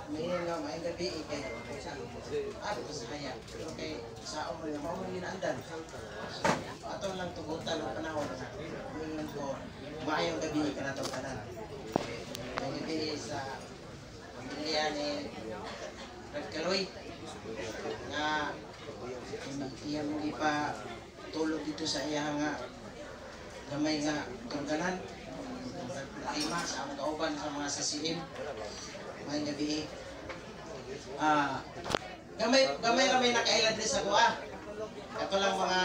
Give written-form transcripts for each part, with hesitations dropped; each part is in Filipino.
May nga may gabi kay ato sa haya. Okay, sa umay na mao ni andan. Ato lang tugutan ang panahon na. Ngayon ko maayong gabi ka na to tanan. May gabi sa pamilya ni Nagkaloy na iyang hindi pa tulog dito sa iya nga gamay nga turganan. Lima sa ang kauban sa mga sasilim. May gabi. Gamay ramay nakailad din sa kuha. Ito lang mga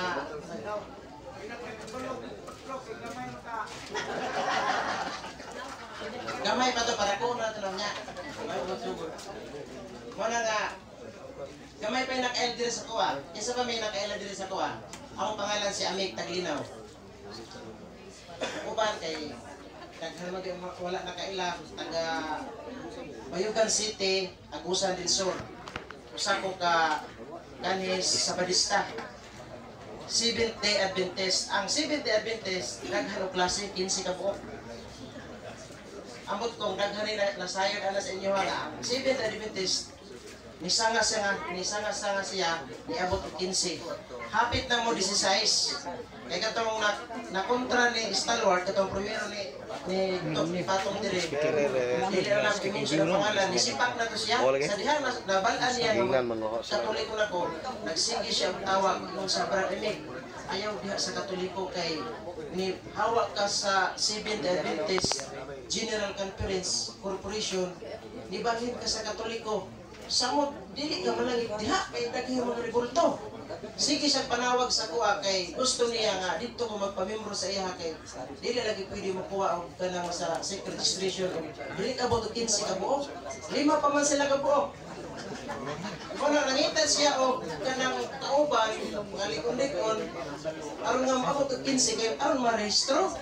gamay pa to para ko na tanong niya. Muna nga gamay pa yung nakailad din sa kuha. Isa pa may nakailad din sa kuha. Ang pangalan si Amig Taglinaw. Uban kay wala nakaila taga Bayugan City, Agusan del Sur. Usa ko ka kanis Sabadista. Seventh-day Adventist. Ang Seventh-day Adventist daghang klase 15 ka buok. Ambot kong daghan na sayod ana sa inyo nga. Ang Seventh-day Adventist nisanga siya niabot og 15. Hapit na mo 16. Kaya katong na kontra ni Stalwart, katong primero ni Patong Dire. Dili na lang i-mention ang pangalan, nisipak na to siya. Sa diha nabalaan niya Katoliko na ko, nagsigi siya ang tawag kung sa Bradimig. Ayaw diha sa Katoliko kay ni hawak ka sa Seventh-day Adventist General Conference Corporation, nibalhin ka sa Katoliko. Samot dili ka malangit diha kay daghang mga revolto. Sige siya panawag sa kuha kay gusto niya nga dito ko magpamembro sa iya kay dili lagi pwede mo kuha og kanang sa secret registration. Dili ka boto 15 ka buok. 5 pa man sila ka buok. Kung nangitan siya og kanang kauban nga likon-likon aron nga maabot og 15 kay aron ma-rehistro.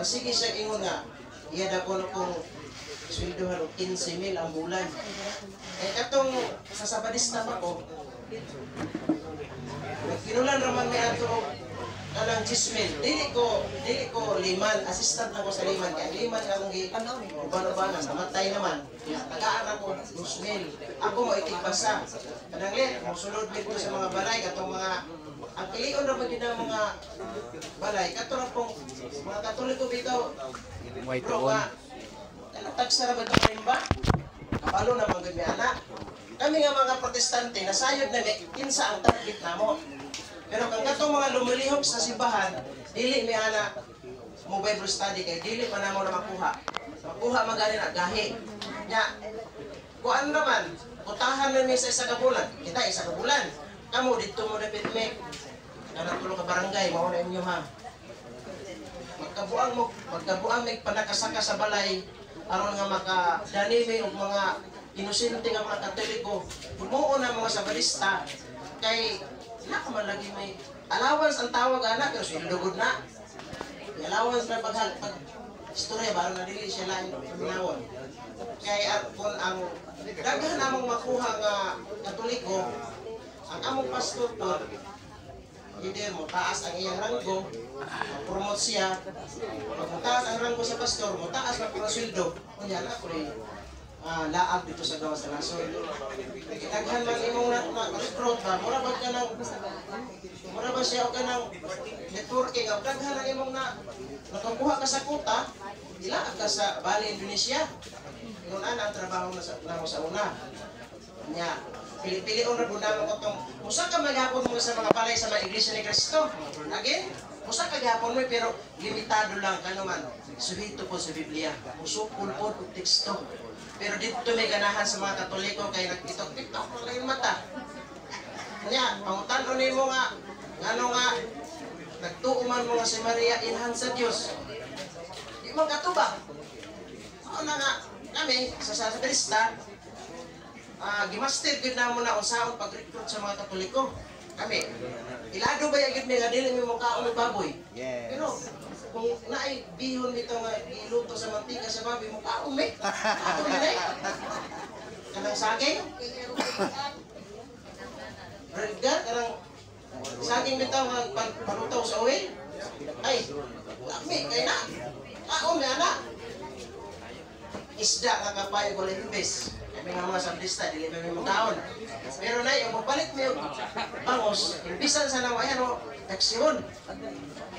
Sige siya ingon nga iya da ko kung sweldohan og 15,000 ang bulan. Eh katong sa Sabadista pa ko kinulan raman may ato kanang 10,000. Dili ko liman, assistant ako sa liman. Kaya liman akong uban-ubanan, namatay naman. Tagaan ako 2,000. Ako mo ikipasa. Kanang let, musulod dito sa mga balay, katong mga ang kilion raman din ang mga balay. Katong pong mga Katoliko bitaw. Bro nga, tagsa raman ito rin ba? Kapalo na mga may anak. Kami nga mga protestante, nasayod na kinsa ang target namo. Pero kung katong mga lumilihok sa simbahan, dili may ana mo Bible study kay dili pa namo na makuha. Makuha magani na gahi. Nya, kuan naman, utahan na mi sa isa ka bulan. Kita isa ka bulan. Kamo dito mo na pitmek. Kanang tulo ka barangay mao na inyo ha. Magkabuang may panakasaka sa balay aron nga makadani mi og mga inosente nga mga Katoliko. Muo na mga Sabadista kay na ko man lagi may allowance ang tawag ana pero silugod na. May allowance na pag istorya ba na dili siya lang pinawon. Kay kung ang daghan namong makuha nga Katoliko, ang among pastor po either mo taas ang iyang ranggo, promote siya. Kung taas ang ranggo sa pastor, mo taas na ang sweldo. Kunya na ko laag dito sa gawas sa nasod. Daghan man imong na-recruit ba, mura ba siya o ka ng networking, o daghan ang imong nakakuha ka sa kuta, ilaag ka sa Bali, Indonesia. Kung ang trabaho na mo sa una. Nya, pili-pili na po naman ko itong, musa ka maghapon mo sa mga balay sa mga Iglesia ni Cristo. Again, musa ka maghapon mo, pero limitado lang, ano man, suhito po sa Biblia, musukul po o teksto. Pero dito may ganahan sa mga Katoliko kay nagtitok-titok mo lang yung mata. Kanya, pangutan ni mo nga, nagtuuman mo nga si Maria inhan sa Diyos. Di mo katubak. O na nga, kami, sa Sabadista, gimaster good na mo na unsaon pag-recruit sa mga Katoliko. Kami, ilado ba yung nga dili mo kaon ng baboy? Pero, kung naay bihon nito nga iluto sa mantika sa baboy, mo kaon may. Kaon na eh. Kanang saging. Redgar, kanang saging nito nga palutaw sa oil. Ay, kami, kaya na. Kaon na na. isda nga kapayo ko limbis. Kami nga mga sabdista, dili may magkaon. Pero na yung mapalit mo yung bangos, imbisan sa nawayan o taksyon.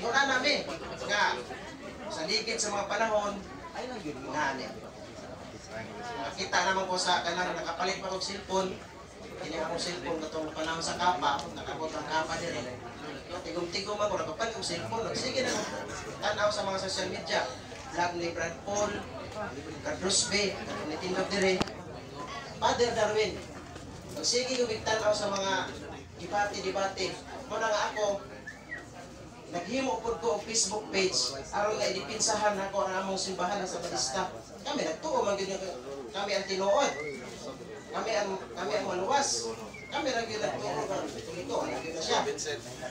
Yun na namin. Nga, sa ligid sa mga panahon, ay lang yun nga niya. Nakita naman ko sa kanang nakapalit pa kong cellphone. Hindi akong cellphone katong panahon sa kapa, nakabot ang kapa din. Tigom-tigom ako, nakapalit kong cellphone. Sige na, tanaw sa mga social media. Vlog ni Brad Paul, Carlos B, Nitindog dire. Father Darwin. Sige ko tanaw sa mga debate. Muna nga ako, naghimo po ko ang Facebook page aron nga idipinsahan ako ang among simbahan sa Batista. Kami nagtuo man gyud kami ang tinuod. Kami ang maluwas. Kami ra gyud nagtuo nga ito ana gyud siya.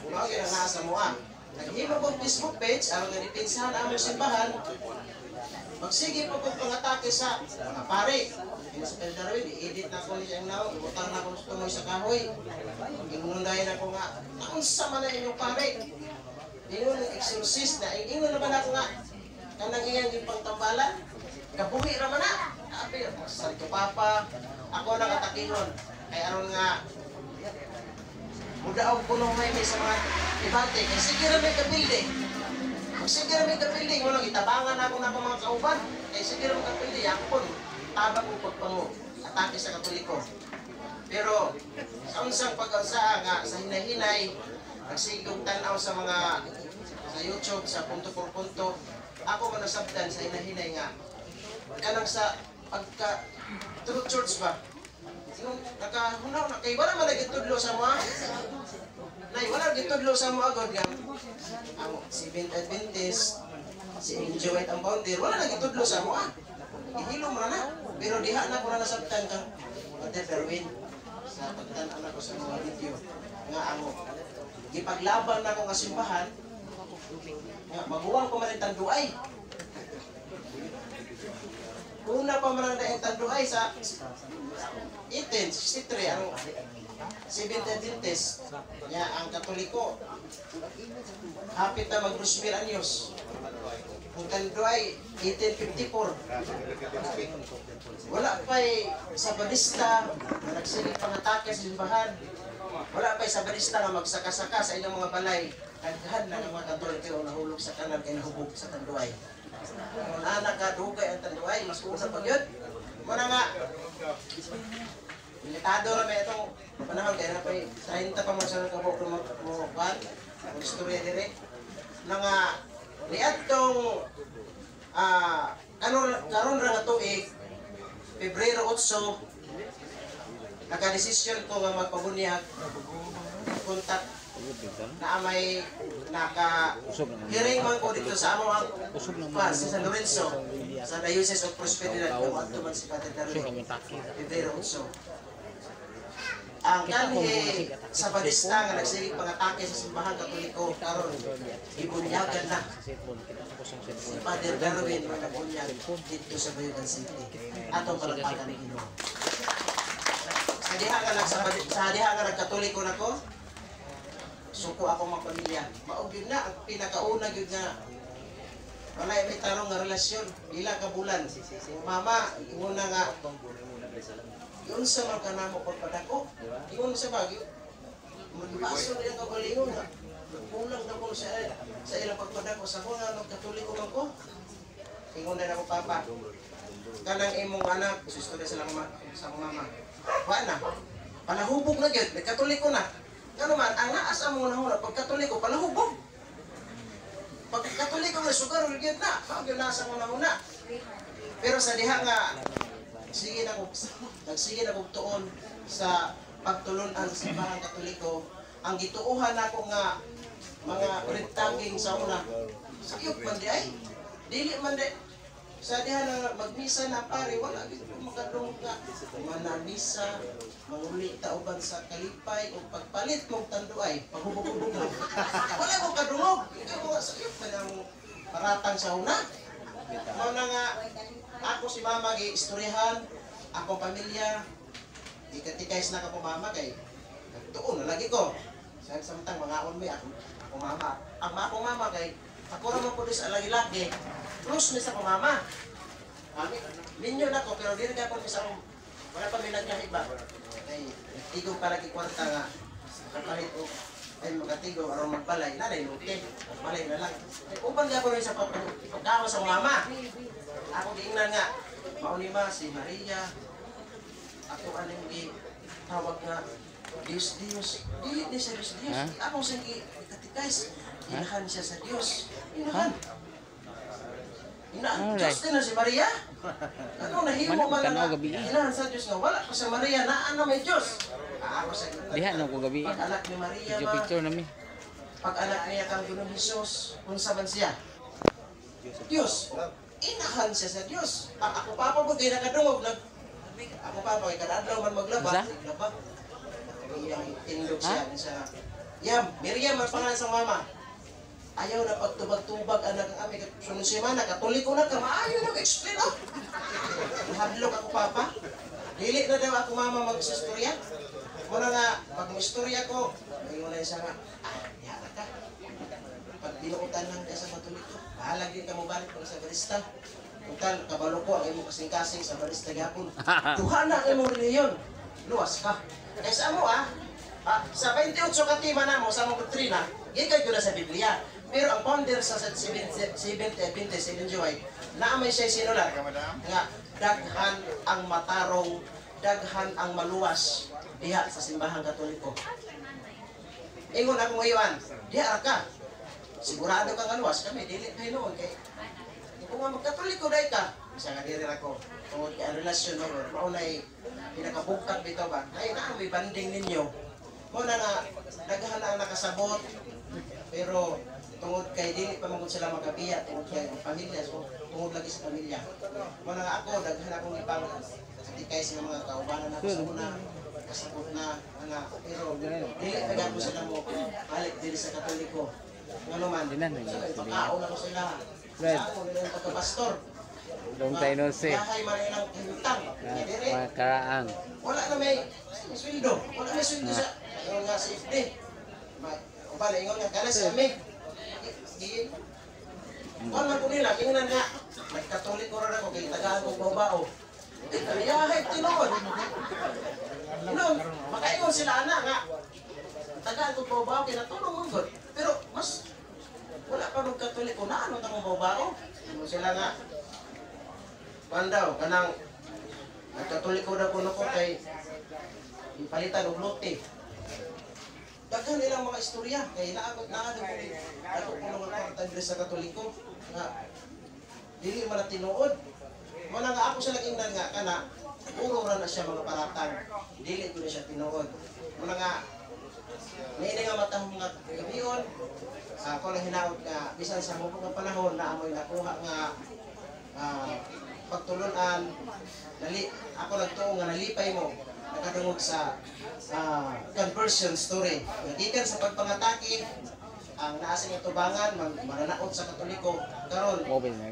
Mao gyud ang nasa moa. Naghimo ko ang Facebook page aron nga idipinsahan ang among simbahan. Magsige po kong pangatake sa mga pare. Sa Darwin, i-edit na ko niya ang naong, ibutang na ko sa tumoy sa kahoy. Inundahin ako nga, naunsa man na inyong pare. Ingon ng exorcist na, ingon naman ako nga, kanang iyang yung pangtambalan, kabuhi naman na. Sabi, Santo Papa, ako nakatakingon. Kaya aron nga, muda ako punong may sa mga debate. Kaya sige na may kabuilding. Sige na may kabuilding, walang itabangan ako na mga kauban. Kaya sige na may kabuilding, yakon. Tabang ko pagpango, atake sa Katoliko. Pero, sa unsang pag-alsa nga, sa hinay-hinay, nagsigong tanaw sa mga, sa YouTube, sa punto por punto, ako manasabdan sa hinay-hinay nga, kanang sa pagka, true church ba? Yung nakahunaw na, kay wala man nagitudlo sa mga, nay, wala nagitudlo sa mga agad nga, ang Seventh Adventist, si Injo White ang founder, wala nagitudlo sa mga, ihilo mo na. Pero diha na ko na nasabtan kang Father Darwin sa pagtanan ako sa mga video nga ako gipaglaban na ako nga simbahan nga maguwang ko man ang tanduay. Una pa man ang tanduay sa 1863 ang Seventh Adventist nga ang Katoliko hapit na mag-2,000 anyos. Kung tanduay 1854 wala pa'y sabadista na nagsilip pangatake sa simbahan. Wala pa'y sabadista na magsaka-saka sa inyong mga balay. Naghan na ng mga Katoliko nahulog sa kanan kay nahubog sa tanduay. Kung anak ka dugay ang tanduay, mas una pag yun. Muna nga, militado na may itong panahon kaya na pa'y 30 pa mga sa kabok ng mga ang istorya dire na nga niadtong karon ra nga tuig Pebrero 8 naka-desisyon ko nga magpabunyag kontak na may naka-hearing man ko dito sa amo ang sa San Lorenzo sa Diocese of Prosperidad kung ato man si Father Darwin Pebrero 8 ang kanhi sa Batista nga nagsigig pangatake sa simbahan Katoliko karon ibunyagan na si Father Darwin nga nabunyag dito sa Bayugan City atong palakpakan ni Ginoo. Sa diha nga nagkatoliko nako suko ako mga pamilya maog yun na ang pinakauna yun nga wala may tarong nga relasyon ila ka bulan mama una nga yun sa mga kanamo pagpadako yun sa bagyo magpaso niya kabalingon na kulang na ko sa ilang pagpadako sa mga nagkatoliko man ko ingon na ako papa kanang imong anak susto na sa mama wala na palahubog na gyud nagkatoliko na ngano man ang naas amo na hula pagkatoliko palahubog pagkatoliko na sugar gyud na gyud nasa mo na una pero sa diha nga sige na ko tuon sa pagtulunan sa simbahan Katoliko ang gituuhan nako nga mga retaging sa una sayop man di ay dili man di sa diha na magmisa na pare wala gid makadung ka manamisa manguli tauban sa kalipay o pagpalit mong tanduay paghubog-hubog wala ko kadungog ikaw mga sayop man ang paratang sa una mao na nga ako si mama gi-istoryahan, akong pamilya, ikatikais na ka po mama kay tuon na lagi ko. Sa samtang mga on may ako mama. Ang akong mama kay ako ra man po sa lagi-lagi. Plus ni sa ko mama. Minyo na ko, pero di na po isang wala pa may nagkahiba. Ay, tigong palagi kwarta nga. Kapalit ko, ay magatigo, aron magbalay, nanay, luti. Balay na lang. Ay, upang nga po rin sa pagkawa sa mama. Ako giingnan nga, maunima si Maria. Ako anong tawag nga, Diyos. Di sa Diyos. Ako sa katikais, inahan siya sa Diyos. Inahan. Diyos din na si Maria. Ano nahimo man nga inahan sa Diyos nga wala pa sa Maria na ano may Diyos. Ako sa diha no ko gabi. Pag anak ni Maria ba? Picture nami. Pag anak niya kang Ginoong Hesus, unsa man siya? Diyos. Inahan siya sa Diyos. Ako papa mo kay nakadungog ako papa kay kada adlaw man maglaba. Maglaba. Iyang tindog siya sa Miriam ang pangalan sa mama. Ayaw na pagtubag-tubag anak ang aming sunod semana, katoliko na ka, maayaw na explain oh. Nahadlok ako papa. Dili na daw ako mama mag-istorya. Muna nga, pag mag-istorya ko, ngayon na isa nga, yara ka. Pag binuutan lang ka sa katoliko, bahalag din ka mo balik pag sa barista. Kuntal, kabalo ko, ang imo kasing-kasing sa barista gapon. Tuhan na ang imong reliyon. Luwas ka. Kaysa mo sa 28 katima na mo, sa mga doktrina, gigay ko na sa Biblia. Pero ang founder sa 70 Adventist na may siya sinulat nga daghan ang matarong, daghan ang maluwas diha sa simbahang Katoliko. Ingon ako ngayon, diha ka. Sigurado kang maluwas kami, dili kayo noon kay kung nga magkatoliko dahil ka, isa nga diri ako, tungod kay ang relasyon mo, maunay pinakabungkat bito ba? Ay na, may banding ninyo. Muna nga, daghan ang nakasabot, pero tungod kay dili pa magud sila magabiya, tungod kay pamilya, so tungod lagi sa pamilya. Muna nga ako, daghan akong ipang katikay sa mga kaubanan ako sa una, kasabot na, nga, pero dili pa ko sila mo, balik dili sa Katoliko. Nga naman, pagkaon ako sila. Sa ako, nila yung pagkapastor. Dong tayo no si. Yahay man ilang hintang. Makaraang. Wala na may sweldo. Wala may sweldo sa ingon nga si FD. Bala, ingon nga kala sa amin. Kung man po nila, ingnan nga. Nagkatoliko rin ako, kaya tagaan kong babao. Yahay, tinuod. Inom, makaingon sila anak nga. Tagaan kong babao, kinatulong mong god. Pero mas wala pa nung Katoliko na ano tamang babao. Sila nga pandaw kanang nagkatoliko na kuno ko kay ipalitan og lote. Daghan nilang mga istorya kay naabot na ko ni ako kuno nga kwarta sa Katoliko nga dili man tinuod. Mo na nga ako sa nagingnan nga kana puro ra na siya mga paratang. Dili ko na siya tinuod. Mo na nga niini nga matang mga gabion. Ako lang hinaot nga bisan sa mubog nga panahon na amoy nakuha nga pagtulunan ako nagtuo nga nalipay mo nakadungog sa conversion story. Gikan sa pagpangatake ang naasa nga tubangan mananaot sa Katoliko karon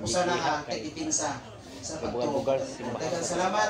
usa na nga kay sa pagtuo. Daghang salamat.